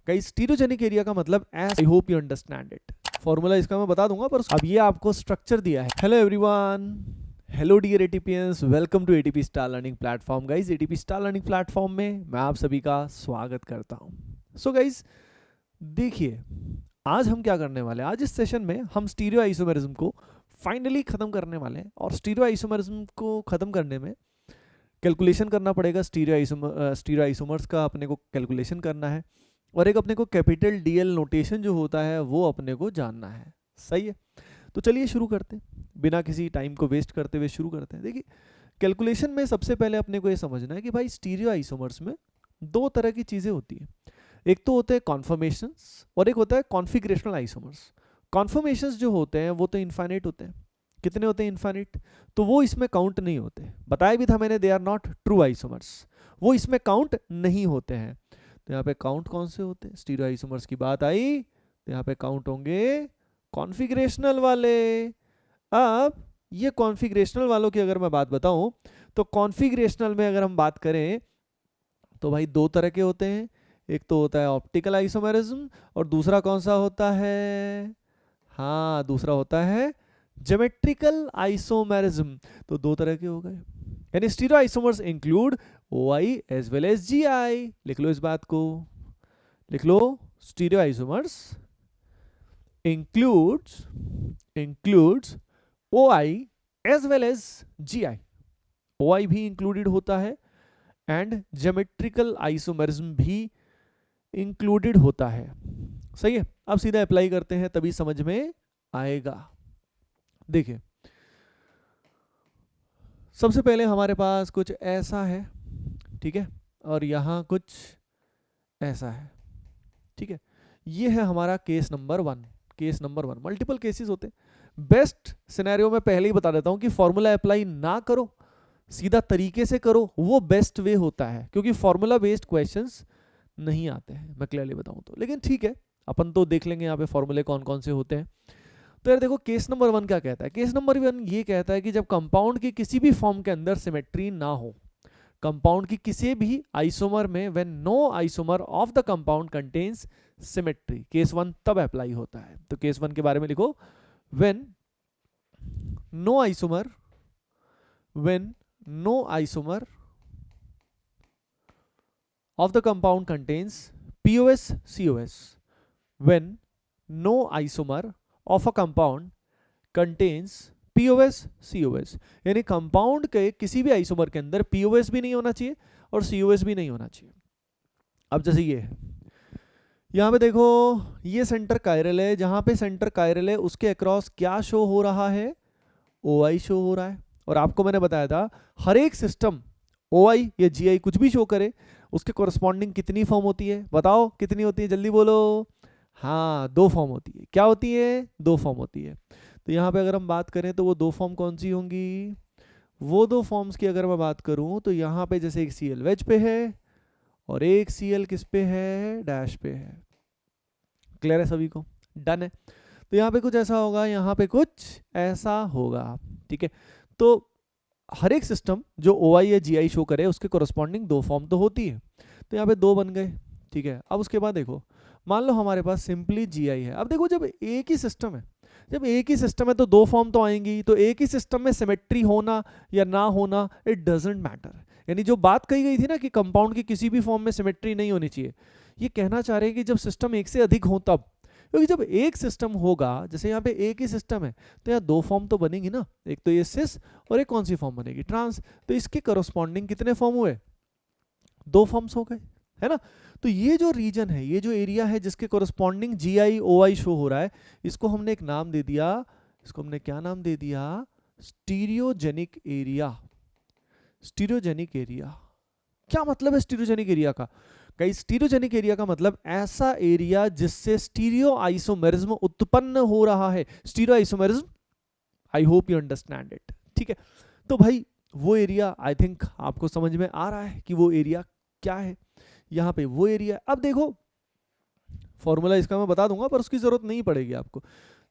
Guys stereogenic area का मतलब I hope you understand it. Formula इसका मैं बता दूंगा, पर अब ये आपको स्ट्रक्चर दिया है। Hello everyone, hello dear ATPians, welcome to ATP star learning platform. Guys ATP star learning platform में मैं आप सभी का स्वागत करता हूं। सो गाइस देखिए, आज हम क्या करने वाले हैं, आज इस सेशन में हम स्टीरियो आइसोमेरिज्म को फाइनली खत्म करने वाले हैं। और स्टीरियो आइसोमेरिज्म को खत्म करने में कैलकुलेशन करना पड़ेगा। स्टीरियो आइसोमर्स का अपने को कैलकुलेशन करना है, और एक अपने को कैपिटल डीएल नोटेशन जो होता है वो अपने को जानना है। सही है, तो चलिए शुरू करते हैं, बिना किसी टाइम को वेस्ट करते हुए शुरू करते हैं। देखिए, कैलकुलेशन में सबसे पहले अपने को ये समझना है कि भाई स्टीरियो आइसोमर्स में दो तरह की चीज़ें होती हैं। एक तो होते हैं कॉन्फर्मेशंस और एक होता है कॉन्फिगरेशनल आइसोमर्स। कॉन्फर्मेशंस जो होते हैं वो तो इनफाइनाइट होते हैं। कितने होते हैं? इनफाइनाइट। तो वो इसमें काउंट नहीं होते। बताया भी था मैंने, they are not true isomers, वो इसमें काउंट नहीं होते हैं। तो यहाँ पे काउंट कौन से होते हैं? स्टीरियो आइसोमर्स की बात आई तो यहाँ पे काउंट होंगे कॉन्फिगरेशनल वाले। अब ये कॉन्फिगरेशनल वालों की अगर मैं बात बताऊं तो कॉन्फिगरेशनल में अगर हम बात करें तो भाई दो तरह के होते हैं। एक तो होता है ऑप्टिकल आइसोमेरिज्म और दूसरा कौन सा होता है? हाँ, दूसरा होता है ज्योमेट्रिकल आइसोमेरिज्म। तो दो तरह के हो गए। यानी stereo isomers include OI as well as GI। लिख लो इस बात को, लिख लो। Stereo isomers includes OI as well as GI। OI भी इंक्लूडेड होता है एंड ज्योमेट्रिकल आइसोमेरिज्म भी इंक्लूडेड होता है। सही है, अब सीधा अप्लाई करते हैं तभी समझ में आएगा। देखिए, सबसे पहले हमारे पास कुछ ऐसा है, ठीक है, और यहां कुछ ऐसा है, ठीक है। ये है हमारा case number 1। Case number 1, multiple cases होते हैं। बेस्ट सिनेरियो में पहले ही बता देता हूं कि फॉर्मूला अप्लाई ना करो, सीधा तरीके से करो, वो बेस्ट वे होता है, क्योंकि फॉर्मूला बेस्ड क्वेश्चंस नहीं आते हैं, मैं क्लियरली बताऊं तो। लेकिन ठीक है, अपन तो देख लेंगे यहाँ पे फॉर्मूले कौन कौन से होते हैं। तो यार देखो, केस नंबर 1 क्या कहता है? केस नंबर 1 ये कहता है कि जब कंपाउंड की किसी भी फॉर्म के अंदर सिमेट्री ना हो, कंपाउंड की किसी भी आइसोमर में, when no isomer of the compound contains symmetry, case 1 तब अप्लाई होता है। तो केस 1 के बारे में लिखो, when no isomer of the compound contains POS COS, when no isomer of a compound contains POS COS। यानी कंपाउंड के किसी भी आइसोमर के अंदर POS भी नहीं होना चाहिए और COS भी नहीं होना चाहिए। अब जैसे ये है, यहाँ पे देखो, ये सेंटर कायरल है, जहां पे सेंटर कायरल है उसके अक्रॉस क्या शो हो रहा है? OI शो हो रहा है। और आपको मैंने बताया था, हर एक सिस्टम OI या GI कुछ भी शो करे, उसके कॉरस्पॉन्डिंग कितनी फॉर्म होती है? बताओ कितनी होती है, जल्दी बोलो। हाँ, 2 फॉर्म होती है। क्या होती है? 2 फॉर्म होती है। तो यहाँ पे अगर हम बात करें तो वो 2 फॉर्म कौन सी होंगी? वो 2 फॉर्म्स की अगर मैं बात करूँ तो यहाँ पे जैसे एक Cl वेज पे है और एक Cl किस पे है? डैश पे है। क्लियर है सभी को? डन है। तो यहाँ पे कुछ ऐसा होगा, यहाँ पे कुछ ऐसा होगा, ठीक है। तो हर एक सिस्टम जो OI या GI शो करे उसके कोरस्पॉन्डिंग 2 फॉर्म तो होती है। तो यहाँ पे 2 बन गए, ठीक है। अब उसके बाद देखो, मान लो हमारे पास सिंपली GI है। अब देखो, जब एक ही सिस्टम है तो 2 फॉर्म तो आएंगी। तो एक ही सिस्टम में सिमेट्री होना या ना होना, इट डजंट मैटर। यानी जो बात कही गई थी ना कि कंपाउंड की किसी भी फॉर्म में सिमेट्री नहीं होनी चाहिए, ये कहना चाह रहे हैं कि जब सिस्टम एक से अधिक हो तब। क्योंकि जब एक सिस्टम होगा, जैसे यहाँ पे एक ही सिस्टम है, तो यहाँ 2 फॉर्म तो बनेंगी ना। एक तो ये सिस और एक कौन सी फॉर्म बनेगी? ट्रांस। तो इसके करस्पॉन्डिंग कितने फॉर्म हुए? 2 फॉर्म्स हो गए, है ना। तो ये जो रीजन है, ये जो एरिया है जिसके करस्पॉन्डिंग GI OI शो हो रहा है, इसको हमने एक नाम दे दिया। इसको हमने क्या नाम दे दिया? Stereogenic area. Stereogenic area. क्या मतलब है स्टीरियोजेनिक एरिया का? गाइस, स्टीरियोजेनिक एरिया का मतलब ऐसा एरिया जिससे स्टीरियो आइसोमेरिज्म उत्पन्न हो रहा है। Stereo isomerism, I hope you understand it, ठीक है। तो भाई वो एरिया, आई थिंक आपको समझ में आ रहा है कि वो एरिया क्या है। यहाँ पे वो एरिया, अब देखो फॉर्मूला इसका मैं बता दूंगा पर उसकी जरूरत नहीं पड़ेगी आपको।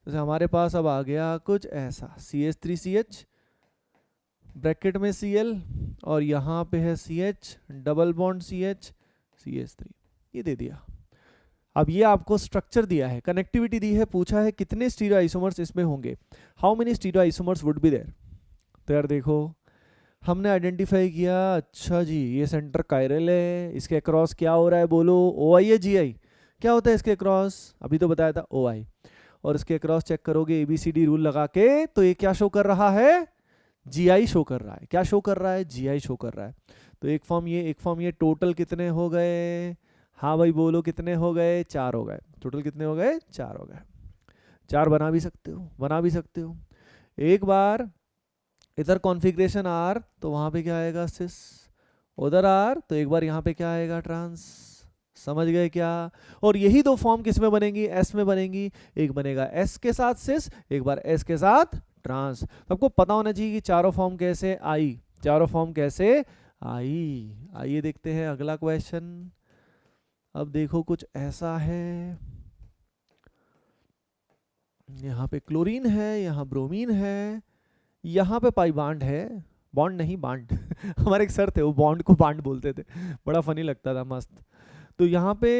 जैसे हमारे पास अब आ गया कुछ ऐसा, CH3CH ब्रैकेट में Cl और यहाँ पे है CH double bond CH CH3, ये दे दिया। अब ये आपको स्ट्रक्चर दिया है, कनेक्टिविटी दी है, पूछा है कितने स्टीरियो आइसोमर्स इसमें होंगे, how many stereo isomers would be there. तो यार देखो हमने आइडेंटिफाई किया, अच्छा जी ये सेंटर कायरल है, इसके अक्रॉस क्या हो रहा है बोलो, ओ आई है जी आई, क्या होता है इसके अक्रॉस, अभी तो बताया था ओ आई, और इसके अक्रॉस चेक करोगे A B C D rule लगा के, तो ये क्या शो कर रहा है, जी आई शो कर रहा है, क्या शो कर रहा है, जी आई शो कर रहा है। तो एक फॉर्म ये, एक फॉर्म ये, टोटल कितने हो गए, हाँ भाई बोलो कितने हो गए, 4 हो गए, टोटल कितने हो गए, 4 हो गए। 4 बना भी सकते हो, बना भी सकते हो। एक बार इधर कॉन्फ़िगरेशन आर तो वहां पे क्या आएगा सिस, उधर आर तो एक बार यहाँ पे क्या आएगा ट्रांस, समझ गए क्या। और यही दो फॉर्म किस में बनेंगी, एस में बनेंगी, एक बनेगा एस के साथ सिस, एक बार एस के साथ ट्रांस। तो आपको पता होना चाहिए कि चारों फॉर्म कैसे आई, चारों फॉर्म कैसे आई। आइए देखते हैं अगला क्वेश्चन। अब देखो कुछ ऐसा है, यहाँ पे क्लोरीन है, यहाँ ब्रोमीन है, यहाँ पे पाई बांड है, बॉन्ड नहीं बांड हमारे एक सर थे वो बॉन्ड को बांड बोलते थे, बड़ा फनी लगता था, मस्त। तो यहाँ पे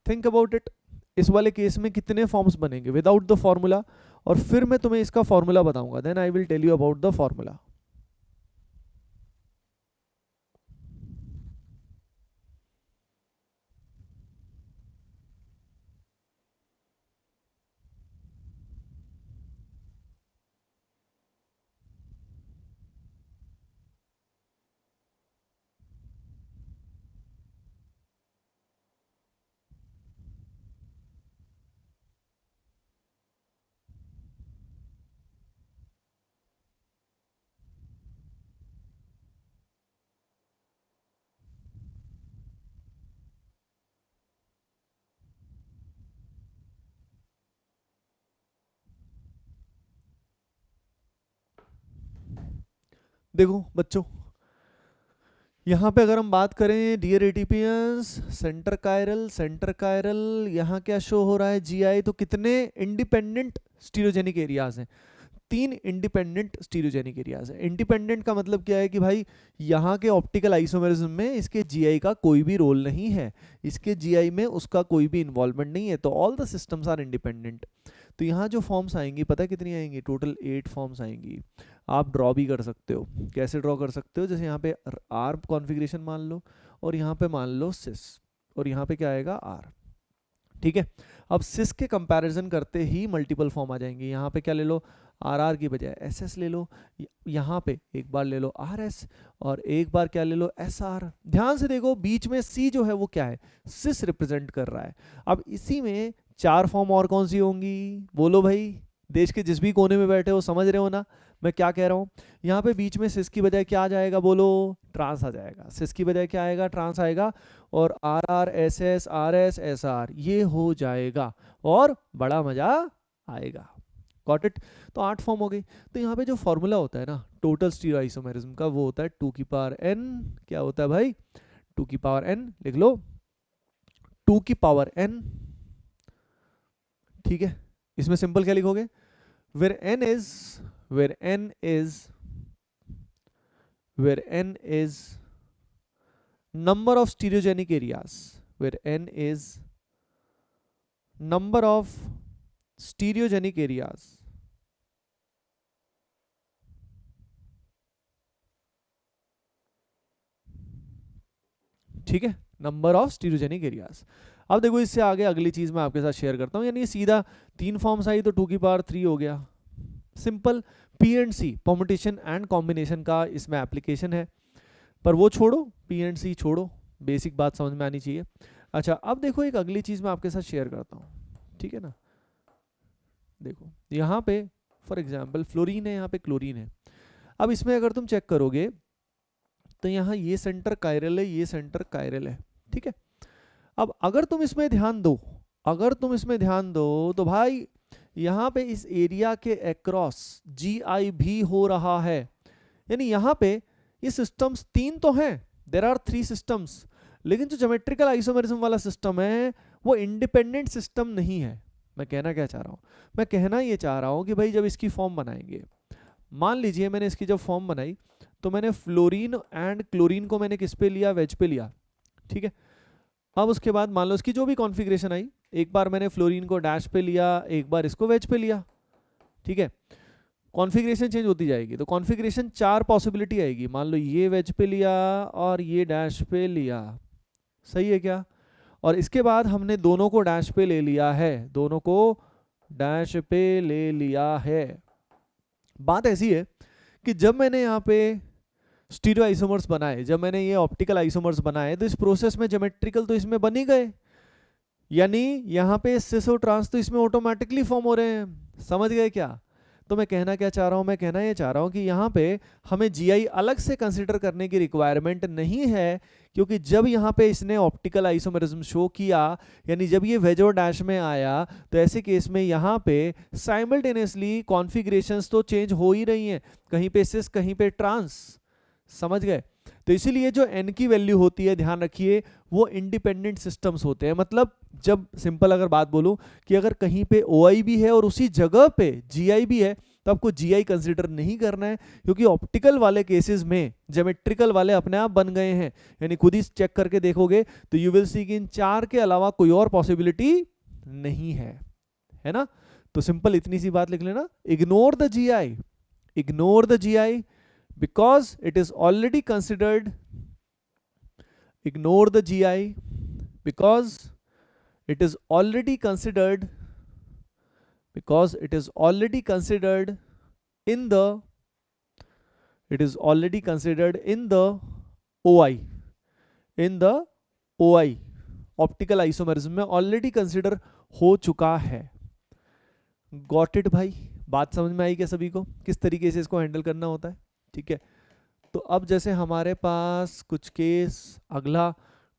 थिंक अबाउट इट, इस वाले केस में कितने फॉर्म्स बनेंगे विदाउट द फॉर्मूला, और फिर मैं तुम्हें इसका फॉर्मूला बताऊंगा, then I will tell you about the formula. देखो बच्चों, यहाँ पे अगर हम बात करें डियर एटीपियंस, सेंटर कायरल, यहाँ क्या शो हो रहा है, जीआई, तो कितने इंडिपेंडेंट स्टीरियोजेनिक एरियाज हैं, 3 इंडिपेंडेंट स्टीरियोजेनिक एरियाज है। इंडिपेंडेंट का मतलब क्या है कि भाई यहाँ के ऑप्टिकल आइसोमेरिज्म में इसके जीआई का कोई भी रोल नहीं है, इसके जीआई में उसका कोई भी इन्वॉल्वमेंट नहीं है, तो all the systems are independent. तो यहाँ जो फॉर्म्स आएंगी पता है कितनी आएंगी, टोटल 8 फॉर्म्स आएंगी। आप ड्रॉ भी कर सकते हो, कैसे ड्रॉ कर सकते हो, जैसे यहाँ पे आर कॉन्फ़िगरेशन मान लो, और यहाँ पे मान लो सिस, और यहाँ पे क्या आएगा आर, ठीक है। अब सिस के कंपैरिजन करते ही मल्टीपल फॉर्म आ जाएंगे, यहाँ पे क्या ले लो, आर आर की बजाय एस एस ले लो, यहाँ पे एक बार ले लो आर एस, और एक बार क्या ले लो एस आर। ध्यान से देखो बीच में सी जो है वो क्या है, सिस रिप्रेजेंट कर रहा है। अब इसी में 4 फॉर्म और कौन सी होंगी बोलो भाई, देश के जिस भी कोने में बैठे हो समझ रहे हो ना मैं क्या कह रहा हूँ। यहाँ पे बीच में सिस की बजाय क्या आ जाएगा बोलो, ट्रांस आ जाएगा, सिस की बजाय क्या आएगा, ट्रांस आएगा, और R R S S R S S R ये हो जाएगा, और बड़ा मजा आएगा। Got it. तो 8 फॉर्म हो गई। तो यहाँ पे जो फॉर्मूला होता है ना टोटल स्टीरियो आइसोमेरिज्म का, वो होता है 2 की पावर n, क्या होता है भाई 2 की पावर n, लिख लो 2 की पावर n, ठीक है। इसमें सिंपल क्या लिखोगे, where n is where n is where n is number of stereogenic areas, where n is number of stereogenic areas, ठीक है, नंबर ऑफ स्टीरियोजेनिक एरियाज। अब देखो इससे आगे अगली चीज मैं आपके साथ शेयर करता हूं, यानी ये सीधा 3 फॉर्म्स आई तो 2 की पावर 3 हो गया, simple. P and C permutation and combination का इसमें एप्लीकेशन है, पर वो छोड़ो, पी एंड सी छोड़ो, बेसिक बात समझ में आनी चाहिए। अच्छा अब देखो एक अगली चीज मैं आपके साथ शेयर करता हूँ, ठीक है ना। देखो यहाँ पे फॉर एग्जाम्पल फ्लोरीन है, यहाँ पे क्लोरीन है। अब इसमें अगर तुम चेक करोगे तो यहाँ ये सेंटर कायरल है, ये सेंटर कायरल है, ठीक है। अब अगर तुम इसमें ध्यान दो, अगर तुम इसमें ध्यान दो तो भाई यहाँ पे इस एरिया के अक्रॉस जी आई भी हो रहा है, यानी यहाँ पे ये सिस्टम्स 3 तो हैं, देयर आर 3 सिस्टम्स, लेकिन जो ज्योमेट्रिकल आइसोमेरिज्म वाला सिस्टम है वो इंडिपेंडेंट सिस्टम नहीं है। मैं कहना क्या चाह रहा हूँ, मैं कहना ये चाह रहा हूँ कि भाई जब इसकी फॉर्म बनाएंगे, मान लीजिए मैंने इसकी जब फॉर्म बनाई तो मैंने फ्लोरीन एंड क्लोरीन को मैंने किस पे लिया, वेज पे लिया, ठीक है। अब उसके बाद मान लो इसकी जो भी कॉन्फ़िगरेशन आई एक बार मैंने फ्लोरीन को डैश पे लिया, एक बार इसको वेज पे लिया, ठीक है। कॉन्फ़िगरेशन चेंज होती जाएगी, तो कॉन्फ़िगरेशन 4 पॉसिबिलिटी आएगी। मान लो ये वेज पे लिया और ये डैश पे लिया, सही है क्या? और इसके बाद हमने दोनों को डैश पे ले लिया है, दोनों को डैश पे ले लिया है। बात ऐसी है कि जब मैंने यहाँ पे स्टीरियो आइसोमर्स बनाए, जब मैंने ये ऑप्टिकल आइसोमर्स बनाए, तो इस प्रोसेस में ज्योमेट्रिकल तो इसमें बन ही गए, यानी यहाँ पे सिस और ट्रांस तो इसमें ऑटोमेटिकली फॉर्म हो रहे हैं। समझ गए क्या? तो मैं कहना क्या चाह रहा हूँ, मैं कहना ये चाह रहा हूँ कि यहाँ पे हमें जीआई अलग से कंसिडर करने की रिक्वायरमेंट नहीं है, क्योंकि जब यहाँ पे इसने ऑप्टिकल आइसोमेरिज्म शो किया, यानी जब ये वेज और डैश में आया, तो ऐसे केस में यहाँ पे साइमल्टेनियसली कॉन्फ़िगरेशंस तो चेंज हो ही रही हैं, कहीं पे सिस कहीं पे ट्रांस। समझ गए? तो इसीलिए जो n की वैल्यू होती है, ध्यान रखिए, वो इंडिपेंडेंट सिस्टम्स होते हैं। मतलब जब सिंपल अगर बात बोलूं कि अगर कहीं पे OI भी है और उसी जगह पे GI भी है, तो आपको GI कंसीडर नहीं करना है, क्योंकि ऑप्टिकल वाले केसेस में ज्योमेट्रिकल वाले अपने आप बन गए हैं। यानी खुद ही चेक करके देखोगे तो यू विल सी कि इन 4 के अलावा कोई और पॉसिबिलिटी नहीं है ना? तो सिंपल इतनी सी बात लिख लेना, ignore the GI, ignore the GI because it is already considered, ignore the GI because it is already considered, because it is already considered in the, it is already considered in the OI, in the OI optical isomerism में already consider हो चुका है। Got it भाई? बात समझ में आई क्या सभी को, किस तरीके से इसको हैंडल करना होता है? ठीक है। तो अब जैसे हमारे पास कुछ केस, अगला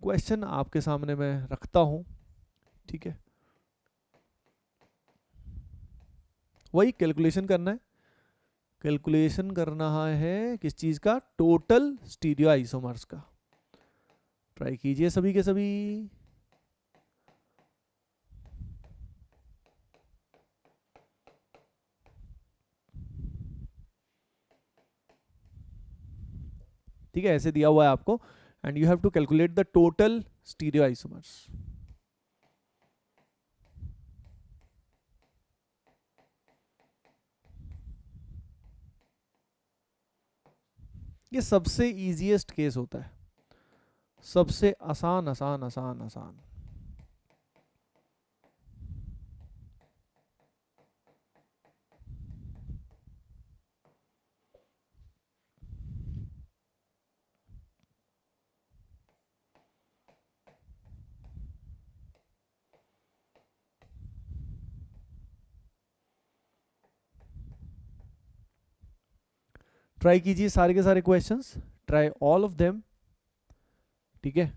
क्वेश्चन आपके सामने मैं रखता हूं, ठीक है। वही कैलकुलेशन करना है, कैलकुलेशन करना है किस चीज का? टोटल स्टीरियो आइसोमर्स का। ट्राई कीजिए सभी के सभी। ठीक है, ऐसे दिया हुआ है आपको, and you have to calculate the total stereo isomers. ये सबसे इजीएस्ट केस होता है, सबसे आसान आसान आसान आसान। ट्राई कीजिए सारे के सारे questions, try all of them, ठीक है।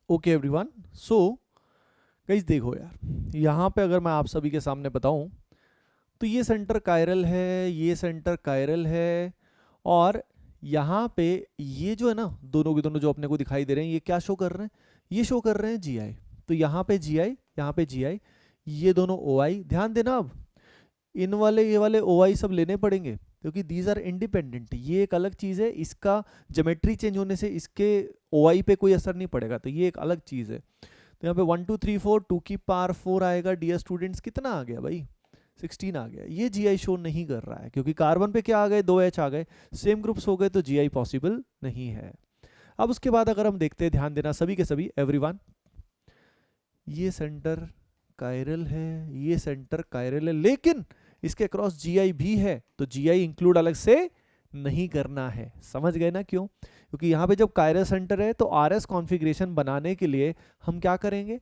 ओके एवरीवन, सो गाइस देखो यार, यहाँ पे अगर मैं आप सभी के सामने बताऊं तो ये सेंटर कायरल है, ये सेंटर कायरल है, और यहाँ पे ये जो है ना, दोनों के दोनों जो अपने को दिखाई दे रहे हैं, ये क्या शो कर रहे हैं, ये शो कर रहे हैं जीआई। तो यहाँ पे जीआई, यहाँ पे जीआई, ये दोनों ओआई। ध्यान देना, अब इन वाले ये वाले ओआई सब लेने पड़ेंगे क्योंकि दीज आर इंडिपेंडेंट। ये एक अलग चीज़ है, इसका ज्योमेट्री चेंज होने से इसके ओआई पे कोई असर नहीं पड़ेगा, तो ये एक अलग चीज़ है। तो यहाँ पे 1 2 3 4 2 की पावर 4 आएगा। डियर स्टूडेंट्स कितना आ गया भाई, 16 आ गया। ये जीआई शो नहीं कर रहा है क्योंकि कार्बन पे क्या आ गए, 2H आ गए, सेम ग्रुप्स हो गए, तो जीआई पॉसिबल नहीं है। अब उसके बाद अगर हम देखते हैं, ध्यान देना सभी के सभी, एवरीवन, ये सेंटर कायरल है, ये सेंटर कायरल है, लेकिन इसके अक्रॉस जीआई भी है, तो जीआई इंक्लूड अलग से नहीं करना है। समझ गए ना क्यों? क्योंकि यहाँ पे जब कायरल सेंटर है तो आरएस कॉन्फ़िगरेशन बनाने के लिए हम क्या करेंगे,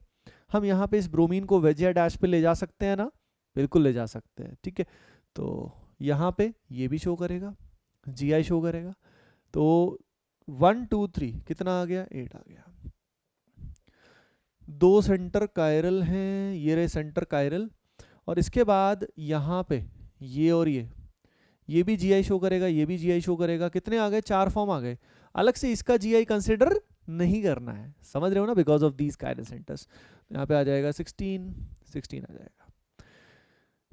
हम यहाँ पे इस ब्रोमीन को वेज या डैश पे ले जा सकते हैं ना, बिल्कुल ले जा सकते हैं, ठीक है। तो यहाँ पे ये भी शो करेगा, जीआई शो करेगा। तो 1 2 3 कितना आ गया, 8 आ गया। दो सेंटर कायरल हैं, ये रहे सेंटर कायरल, और इसके बाद यहाँ पे ये और ये भी जीआई शो करेगा, ये भी जीआई शो करेगा। कितने आ गए, 4 फॉर्म आ गए। अलग से इसका जीआई कंसिडर नहीं करना है, समझ रहे हो ना, because of these chiral centres. यहाँ पे आ जाएगा 16 आ जाएगा।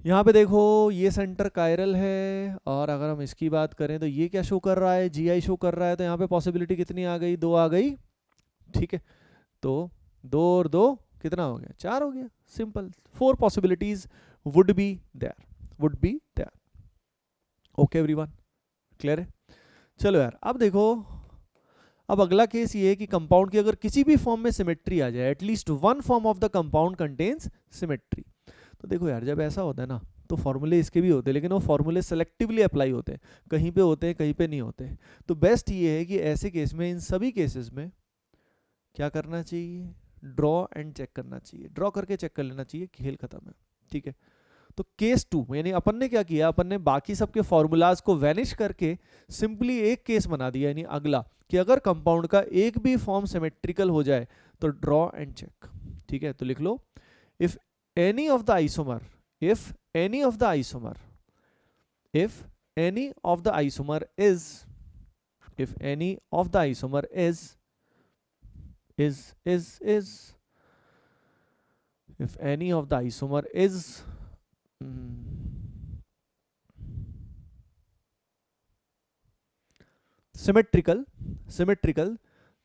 यहाँ पे देखो ये सेंटर कायरल है, और अगर हम इसकी बात करें तो ये क्या शो कर रहा है, जीआई शो कर रहा है। तो यहाँ पे पॉसिबिलिटी कितनी आ गई, 2 आ गई, ठीक है। तो 2 और 2 कितना हो गया, 4 हो गया, simple. 4 possibilities would be there, okay everyone, clear है? चलो यार, अब देखो, अब अगला केस ये है कि कंपाउंड की अगर किसी भी फॉर्म में सिमेट्री आ जाए, at least one form of the compound contains symmetry. तो देखो यार, जब ऐसा होता है ना, तो फॉर्मूले इसके भी होते हैं, लेकिन वो फॉर्मूले सेलेक्टिवली अप्लाई होते हैं, कहीं पे होते हैं, कहीं पे नहीं होते। तो बेस्ट ये है कि ऐसे केस में, इन सभी केसेस में क्या करना चाहिए, ड्रॉ एंड चेक करना चाहिए, ड्रॉ करके चेक कर लेना चाहिए, खेल खत्म है, ठीक है। तो केस 2 यानी अपन ने क्या किया, अपन ने बाकी सबके फॉर्मूलाज को वैनिश करके सिंपली एक केस बना दिया, यानी अगला, कि अगर कंपाउंड का एक भी फॉर्म सिमेट्रिकल हो जाए तो ड्रॉ एंड चेक, ठीक है। तो लिख लो, if any of the isomer, if any of the isomer, if any of the isomer is, if any of the isomer is if any of the isomer is symmetrical,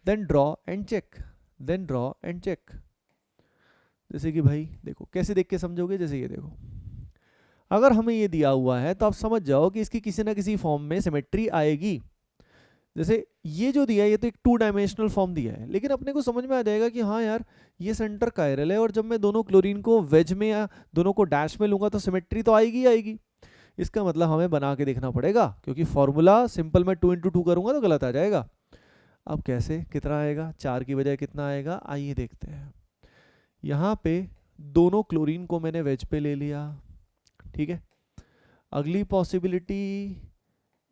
then draw and check, जैसे कि भाई देखो, कैसे देख के समझोगे, जैसे ये देखो, अगर हमें ये दिया हुआ है तो आप समझ जाओ कि इसकी किसी ना किसी फॉर्म में सिमेट्री आएगी। जैसे ये जो दिया है, ये तो एक 2 डायमेंशनल फॉर्म दिया है, लेकिन अपने को समझ में आ जाएगा कि हाँ यार, ये सेंटर कायरल है, और जब मैं दोनों क्लोरीन को वेज में या दोनों को डैश में लूंगा तो सिमेट्री तो आएगी आएगी। इसका मतलब हमें बना के देखना पड़ेगा, क्योंकि फॉर्मूला सिंपल में 2 × 2 करूंगा तो गलत आ जाएगा। अब कैसे, कितना आएगा, 4 की बजाय कितना आएगा, आइए देखते हैं। यहाँ पे दोनों क्लोरीन को मैंने वेज पे ले लिया, ठीक है। अगली पॉसिबिलिटी,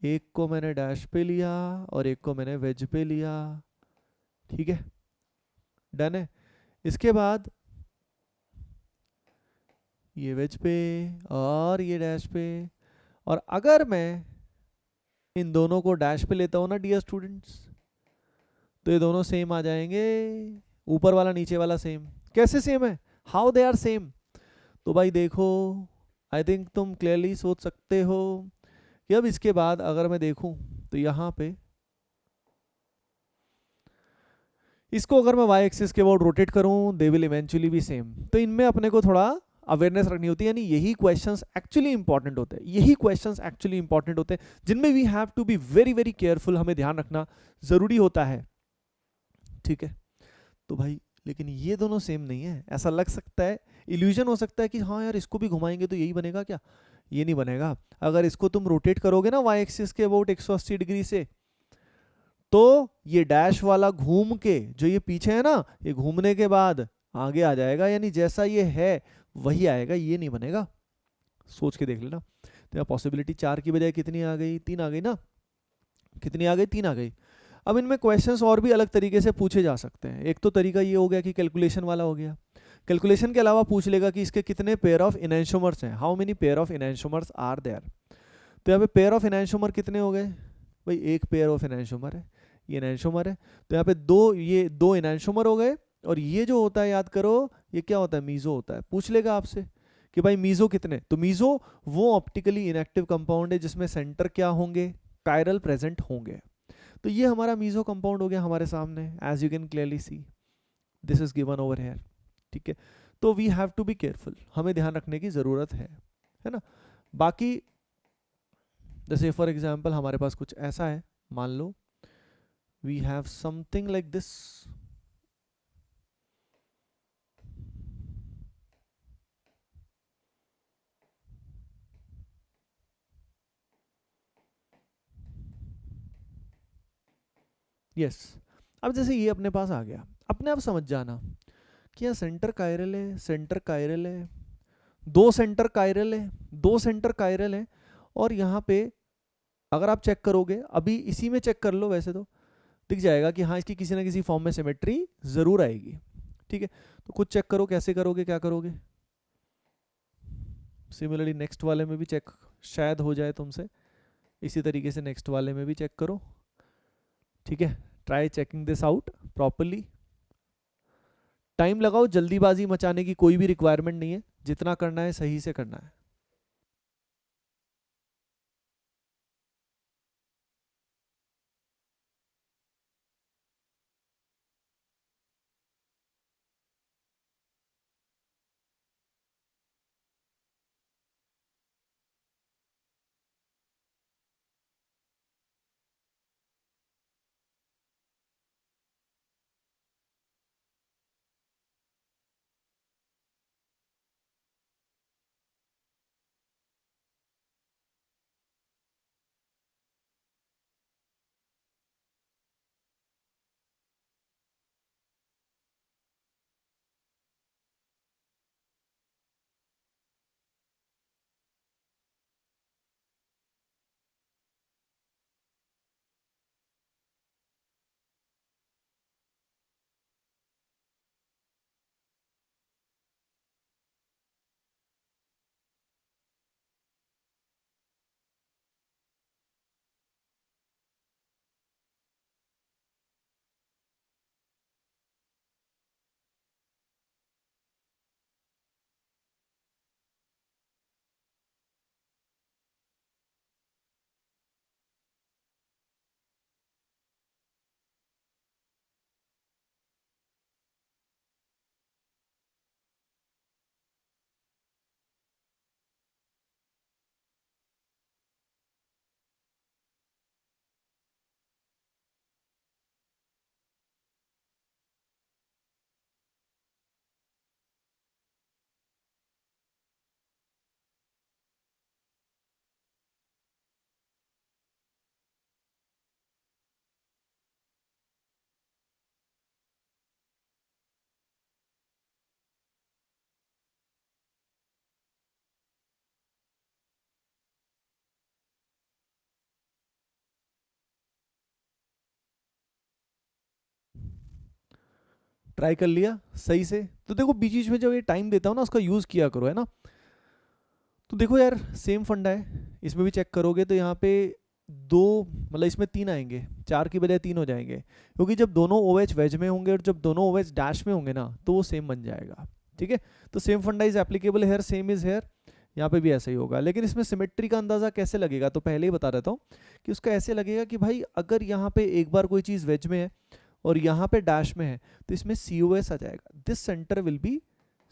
एक को मैंने डैश पे लिया और एक को मैंने वेज पे लिया, ठीक है, डन है। इसके बाद ये वेज पे और ये डैश पे, और अगर मैं इन दोनों को डैश पे लेता हूं ना डियर स्टूडेंट्स, तो ये दोनों सेम आ जाएंगे, ऊपर वाला नीचे वाला सेम। कैसे सेम है, हाउ दे आर सेम? तो भाई देखो, आई थिंक तुम क्लियरली सोच सकते हो कि अब इसके बाद अगर मैं देखूं तो यहाँ पे इसको अगर मैं वाई एक्सिस के अबाउट रोटेट करूं, they will eventually B same. तो इनमें अपने को थोड़ा अवेयरनेस रखनी होती है, यानी यही क्वेश्चंस एक्चुअली इंपॉर्टेंट होते हैं, यही क्वेश्चंस एक्चुअली इंपॉर्टेंट होते हैं, जिनमें we have to be very very careful, हमें ध्यान रखना जरूरी होता है, ठीक है। तो भाई लेकिन ये दोनों सेम नहीं है, ऐसा लग सकता है, इल्यूजन हो सकता है कि हाँ यार इसको भी घुमाएंगे तो यही बनेगा क्या, ये नहीं बनेगा। अगर इसको तुम रोटेट करोगे ना वाई एक्सिस के अबाउट 180 डिग्री से, तो ये डैश वाला घूम के, जो ये पीछे है ना, ये घूमने के बाद आगे आ जाएगा, यानी जैसा ये है वही आएगा, ये नहीं बनेगा। सोच के देख लेना। तो यहाँ पॉसिबिलिटी 4 की बजाय कितनी आ गई, 3 आ गई ना, कितनी आ गई, 3 आ गई। अब इनमें क्वेश्चंस और भी अलग तरीके से पूछे जा सकते हैं। एक तो तरीका ये हो गया कि कैलकुलेशन वाला हो गया कैलकुलेशन के अलावा पूछ लेगा कि इसके कितने पेयर ऑफ इनैंशोमर्स हैं, how many pair of enantiomers are there. तो यहाँ पे पेयर ऑफ इनैंशोमर कितने हो गए भाई, एक पेयर ऑफ इनैंशोमर है, ये इनैंशोमर है, तो यहाँ पे दो इनैंशोमर हो गए। और ये जो होता है याद करो, ये क्या होता है, मीजो होता है। पूछ लेगा आपसे कि भाई मीजो कितने, तो मीजो वो ऑप्टिकली इनएक्टिव कंपाउंड है जिसमें सेंटर क्या होंगे, कायरल प्रेजेंट होंगे। तो ये हमारा मीजो कंपाउंड हो गया हमारे सामने, as you can clearly see this is given over here. ठीक है, तो we have to be careful, हमें ध्यान रखने की जरूरत है ना। बाकी जैसे फॉर एग्जाम्पल हमारे पास कुछ ऐसा है, मान लो we have something like this, yes. अब जैसे ये अपने पास आ गया, अपने आप समझ जाना कि यहाँ सेंटर कायरल है, सेंटर कायरल है, दो सेंटर कायरल है, दो सेंटर कायरल है। और यहाँ पे अगर आप चेक करोगे, अभी इसी में चेक कर लो, वैसे तो दिख जाएगा कि हाँ इसकी किसी ना किसी फॉर्म में सिमेट्री जरूर आएगी। ठीक है, तो खुद चेक करो कैसे करोगे, क्या करोगे। सिमिलरली नेक्स्ट वाले में भी चेक शायद हो जाए तुमसे, इसी तरीके से नेक्स्ट वाले में भी चेक करो। ठीक है, try checking this out properly. Time लगाओ, जल्दीबाजी मचाने की कोई भी रिक्वायरमेंट नहीं है, जितना करना है सही से करना है। ट्राई कर लिया सही से, तो देखो बीच बीच में जब ये टाइम देता हूँ ना, उसका यूज किया करो, है ना। तो देखो यार सेम फंडा है, इसमें भी चेक करोगे तो यहाँ पे दो, मतलब इसमें तीन आएंगे, चार की बजाय तीन हो जाएंगे, क्योंकि जब दोनों ओ एच वेज में होंगे और जब दोनों ओ एच डैश में होंगे ना, तो वो सेम बन जाएगा। ठीक है, तो सेम फंडा is applicable here, same is here, यहाँ पे भी ऐसा ही होगा। लेकिन इसमें सिमेट्री का अंदाजा कैसे लगेगा, तो पहले ही बता देता हूँ कि उसका ऐसे लगेगा कि भाई अगर यहाँ पे एक बार कोई चीज़ वेज में है और यहाँ पे डैश में है, तो इसमें सी ओ एस आ जाएगा, this centre will be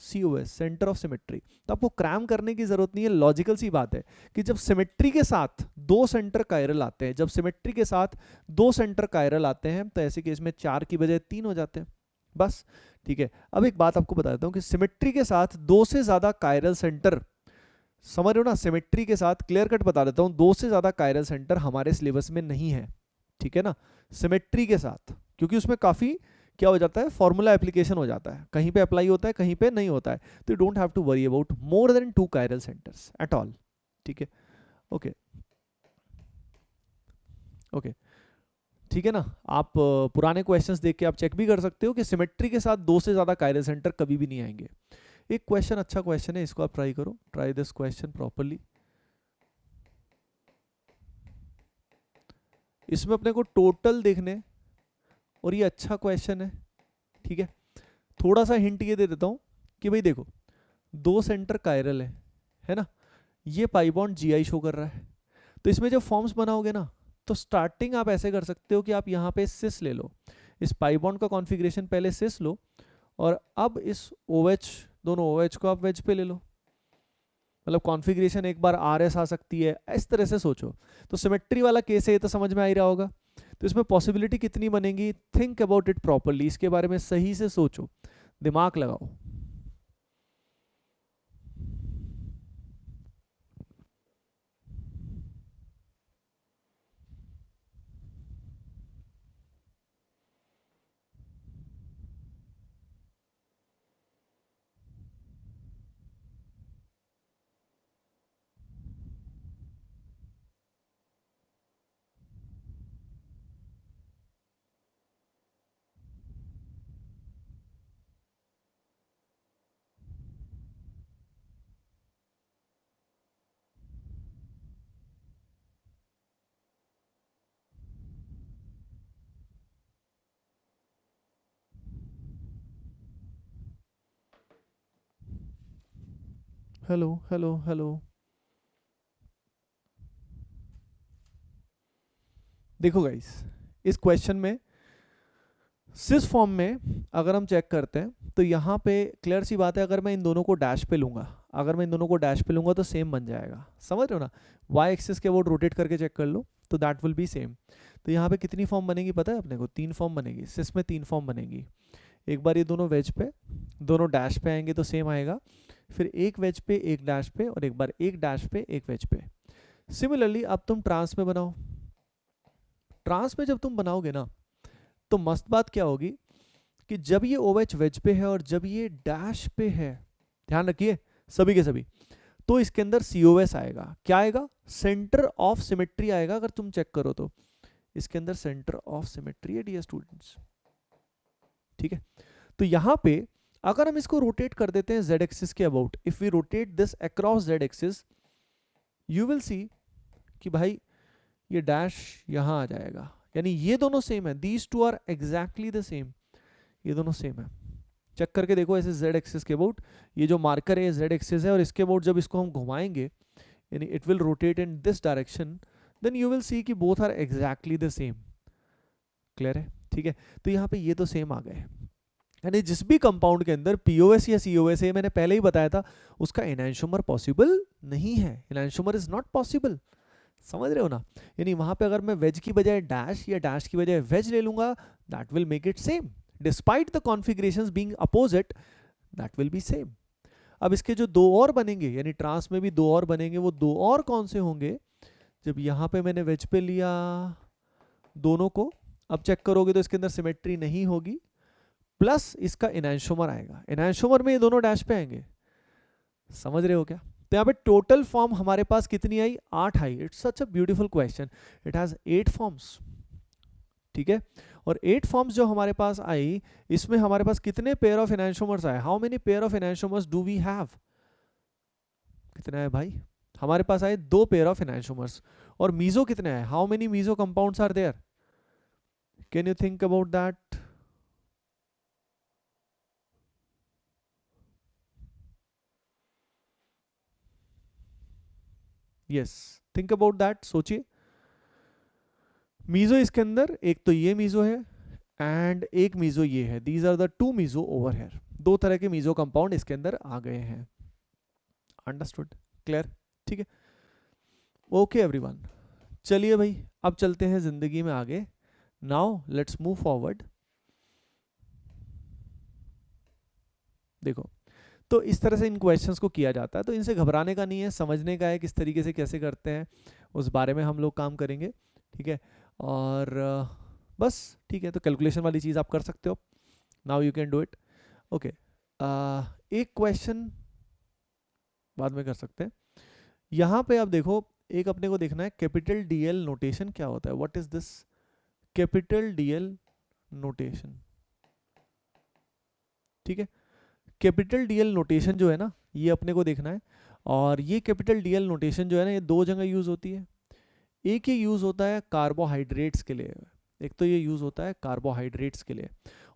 COS, centre of symmetry. तो आपको क्रैम करने की जरूरत नहीं है, लॉजिकल सी बात है कि जब सिमेट्री के साथ दो सेंटर कायरल आते हैं, जब सिमेट्री के साथ दो सेंटर कायरल आते हैं, तो ऐसे केस में चार की बजाय तीन हो जाते हैं बस। ठीक है, अब एक बात आपको बता देता हूँ कि सिमेट्री के साथ दो से ज्यादा कायरल सेंटर, समझ रहे हो ना, सिमेट्री के साथ क्लियर कट बता देता हूँ, दो से ज्यादा कायरल सेंटर हमारे सिलेबस में नहीं है। ठीक है ना, सिमेट्री के साथ, क्योंकि उसमें काफी क्या हो जाता है, फॉर्मूला एप्लीकेशन हो जाता है, कहीं पे अप्लाई होता है कहीं पे नहीं होता है। तो you don't have to worry about more than two chiral centres at all. ठीक है, ओके ओके, ठीक है ना। आप पुराने क्वेश्चंस देख के आप चेक भी कर सकते हो कि सिमेट्री के साथ दो से ज्यादा कायरल सेंटर कभी भी नहीं आएंगे। एक क्वेश्चन अच्छा क्वेश्चन है, इसको आप ट्राई करो, ट्राई दिस क्वेश्चन प्रॉपरली। इसमें अपने को टोटल देखने, और ये अच्छा क्वेश्चन है, ठीक है। थोड़ा सा हिंट ये दे देता हूं कि भाई देखो, दो सेंटर कायरल है ना, ये pi bond ji I show कर रहा है। तो इसमें जब फॉर्म्स बनाओगे ना, तो स्टार्टिंग आप ऐसे कर सकते हो कि आप यहाँ पे सिस ले लो, इस पाई बॉन्ड का कॉन्फ़िगरेशन पहले सिस लो, और अब इस ओ एच, दोनों ओ एच को आप वेज पे ले लो, मतलब कॉन्फ़िगरेशन एक बार आर एस आ सकती है, इस तरह से सोचो। तो सिमेट्री वाला केस है, ये तो समझ में आ ही रहा होगा। तो इसमें पॉसिबिलिटी कितनी बनेगी, थिंक अबाउट इट प्रॉपरली, इसके बारे में सही से सोचो, दिमाग लगाओ। Hello hello hello. देखो गाइस, इस क्वेश्चन में सिस फॉर्म में अगर हम चेक करते हैं तो यहाँ पे क्लियर सी बात है, अगर मैं इन दोनों को डैश पे लूँगा, अगर मैं इन दोनों को डैश पे लूँगा तो सेम बन जाएगा, समझ रहे हो ना। वाई एक्सिस के अबाउट रोटेट करके चेक कर लो तो दैट विल बी सेम। तो यहाँ पे कितनी फॉर्म बनेगी पता है अपने को, 3 फॉर्म बनेगी, सिस में 3 फॉर्म बनेगी। एक बार ये दोनों वेज पे, दोनों डैश पे आएंगे तो सेम आएगा, फिर एक वेज पे एक डैश पे, और एक बार एक डैश पे एक वेज पे। सिमिलरली अब तुम ट्रांस में बनाओ, ट्रांस में जब तुम बनाओगे ना, तो मस्त बात क्या होगी कि जब ये ओ एच वेज पे है और जब ये डैश पे है, ध्यान रखिए सभी के सभी, तो इसके अंदर सी ओ एस आएगा। क्या आएगा, सेंटर ऑफ सिमेट्री आएगा। अगर तुम चेक करो तो इसके अंदर सेंटर ऑफ सिमेट्री है डियर स्टूडेंट्स, ठीक है। तो यहां पे अगर हम इसको रोटेट कर देते हैं जेड एक्सिस के about, if we rotate this across Z axis, you will see कि भाई ये डैश यहां आ जाएगा, यानी ये दोनों सेम है, these two are exactly the same, ये दोनों सेम है। चेक करके देखो ऐसे जेड एक्सिस के अबाउट, ये जो मार्कर है जेड एक्सिस है, और इसके अबाउट जब इसको हम घुमाएंगे, यानी it will rotate in this direction, then you will see कि both are exactly the same. Clear है, ठीक है। तो यहाँ पे ये तो सेम आ गए, यानी जिस भी कंपाउंड के अंदर पीओएस या सीओएस है, मैंने पहले ही बताया था, उसका एनांशोमर पॉसिबल नहीं है, एनांशोमर इज नॉट पॉसिबल, समझ रहे हो ना। यानी वहां पे अगर मैं वेज की बजाय डैश या डैश की बजाय वेज ले लूंगा, that will make it same, despite the configurations being opposite, that will be same. अब इसके जो दो और बनेंगे, यानी ट्रांस में भी दो और बनेंगे, वो दो और कौन से होंगे, जब यहाँ पे मैंने वेज पे लिया दोनों को, अब चेक करोगे तो इसके अंदर सिमेट्री नहीं होगी, प्लस इसका एनांशोमर आएगा, एनांशोमर में ये दोनों डैश पे आएंगे, समझ रहे हो क्या। तो यहाँ पे टोटल फॉर्म हमारे पास कितनी आई, 8 आई। It's such a beautiful question, it has 8 forms, ठीक है। और 8 फॉर्म्स जो हमारे पास आई, इसमें हमारे पास कितने पेयर ऑफ एनांशोमर्स आए, how many pair of enantiomers do we have, कितना है भाई, हमारे पास आए 2 पेयर ऑफ एनांशोमर्स। और मीजो कितने हैं, how many meso compounds are there, can you think about that. Yes, think about that, सोचिए। मीजो इसके अंदर एक तो ये मीजो है एंड एक मीजो ये है, these are the 2 meso over here, 2 तरह के मीजो कंपाउंड इसके अंदर आ गए हैं। अंडरस्टूड, क्लियर, ठीक है। ओके एवरीवन, चलिए भाई अब चलते हैं जिंदगी में आगे। Now let's move forward. देखो, तो इस तरह से इन क्वेश्चंस को किया जाता है, तो इनसे घबराने का नहीं है, समझने का है किस तरीके से कैसे करते हैं, उस बारे में हम लोग काम करेंगे, ठीक है। और बस ठीक है, तो कैलकुलेशन वाली चीज़ आप कर सकते हो, now you can do it. Okay, एक क्वेश्चन बाद में कर सकते हैं। यहाँ पे आप देखो, एक अपने को देखना है कैपिटल डीएल नोटेशन क्या होता है, what is this capital DL notation, ठीक है। कैपिटल डीएल नोटेशन जो है ना, ये अपने को देखना है। और ये कैपिटल डीएल नोटेशन जो है ना, ये दो जगह यूज होती है। एक ये यूज होता है कार्बोहाइड्रेट्स के लिए, एक तो ये यूज होता है कार्बोहाइड्रेट्स के लिए,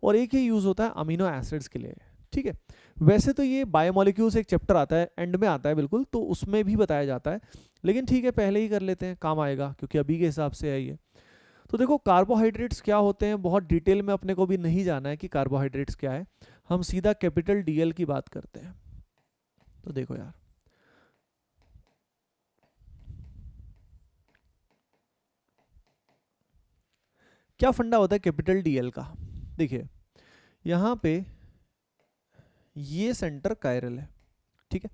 और एक ये यूज होता है अमीनो एसिड्स के लिए, ठीक है। वैसे तो ये बायोमोलिक्यूल्स एक चैप्टर आता है, एंड में आता है बिल्कुल, तो उसमें भी बताया जाता है, लेकिन ठीक है पहले ही कर लेते हैं, काम आएगा क्योंकि अभी के हिसाब से है ये। तो देखो कार्बोहाइड्रेट्स क्या होते हैं, बहुत डिटेल में अपने को भी नहीं जाना है कि कार्बोहाइड्रेट्स क्या है, हम सीधा कैपिटल डीएल की बात करते हैं। तो देखो यार, क्या फंडा होता है कैपिटल डीएल का। देखिए यहाँ पे ये सेंटर कायरल है, ठीक है,